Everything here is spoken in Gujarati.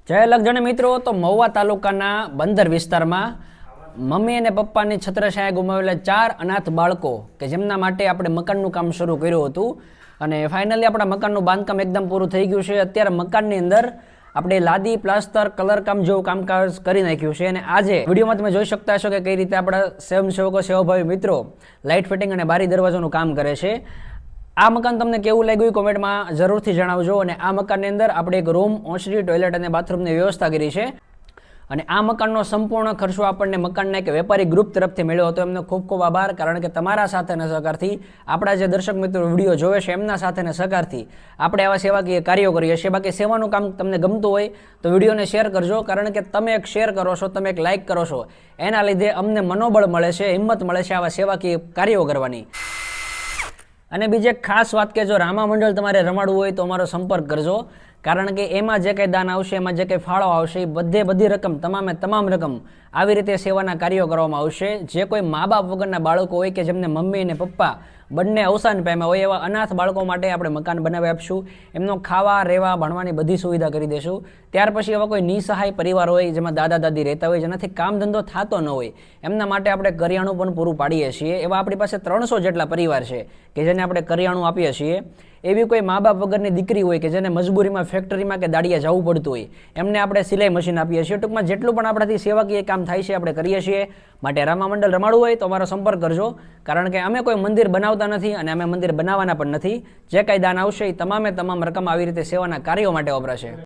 જય લગજણ મિત્રો, તો મહુવા તાલુકાના બંદર વિસ્તારમાં મમ્મી અને પપ્પાની છત્રછાયા ગુમાવેલા 4 અનાથ બાળકો કે જેમના માટે આપણે મકાનનું કામ શરૂ કર્યું હતું અને ફાઇનલી આપણા મકાનનું બાંધકામ એકદમ પૂરું થઈ ગયું છે। અત્યારે મકાનની અંદર આપણે લાદી, પ્લાસ્ટર, કલર કામ જેવું કામકાજ કરી નાખ્યું છે અને આજે વિડીયોમાં તમે જોઈ શકતા છો કે કઈ રીતે આપણા સ્વયંસેવકો, સેવાભાવી મિત્રો લાઇટ ફિટિંગ અને બારી દરવાજાનું કામ કરે છે। આ મકાન તમને કેવું લાગ્યું કોમેન્ટમાં જરૂરથી જણાવજો। અને આ મકાનની અંદર આપણે એક રૂમ, ઓસરી, ટોયલેટ અને બાથરૂમની વ્યવસ્થા કરી છે અને આ મકાનનો સંપૂર્ણ ખર્ચો આપણને મકાનના એક વેપારી ગ્રુપ તરફથી મળ્યો હતો। એમનો ખૂબ ખૂબ આભાર, કારણ કે તમારા સાથેના સહકારથી આપણા જે દર્શક મિત્રો વિડીયો જોવે છે એમના સાથેના સહકારથી આપણે આવા સેવાકીય કાર્યો કરીએ છીએ। બાકી સેવાનું કામ તમને ગમતું હોય તો વિડીયોને શેર કરજો, કારણ કે તમે એક શેર કરો છો, તમે એક લાઇક કરો છો, એના લીધે અમને મનોબળ મળે છે, હિંમત મળે છે આવા સેવાકીય કાર્યો કરવાની। અને બીજી એક ખાસ વાત કે જો રામા મંડળ તમારે રમાડવું હોય તો અમારો સંપર્ક કરજો, કારણ કે એમાં જે કંઈ દાન આવશે, એમાં જે કંઈ ફાળો આવશે એ બધી રકમ, તમામ રકમ આવી રીતે સેવાના કાર્યો કરવામાં આવશે। જે કોઈ મા બાપ વગરના બાળકો હોય કે જેમને મમ્મી અને પપ્પા બંને અવસાન પામ્યા હોય એવા અનાથ બાળકો માટે આપણે મકાન બનાવી આપશું। એમનો ખાવા, રહેવા, ભણવાની બધી સુવિધા કરી દઈશું। ત્યાર પછી એવા કોઈ નિસહાય પરિવાર હોય જેમાં દાદા દાદી રહેતા હોય, જેનાથી કામ ધંધો થતો ન હોય, એમના માટે આપણે કરિયાણું પણ પૂરું પાડીએ છીએ। એવા આપણી પાસે 300 જેટલા પરિવાર છે કે જેને આપણે કરિયાણું આપીએ છીએ। એવી કોઈ મા બાપ વગરની દીકરી હોય કે જેને મજબૂરીમાં ફેક્ટરીમાં કે દાડિયા જવું પડતું હોય, એમને આપણે સિલાઈ મશીન આપીએ છીએ। ટૂંકમાં જેટલું પણ આપણાથી સેવાકીય કામ થાય છે આપણે કરીએ છીએ। માટે રામા મંડળ રમાડવું હોય તો અમારો સંપર્ક કરજો, કારણ કે અમે કોઈ મંદિર બનાવતા નથી અને અમે મંદિર બનાવવાના પણ નથી। જે કાંઈ દાન આવશે એ તમામ રકમ આવી રીતે સેવાના કાર્યો માટે વપરાશે।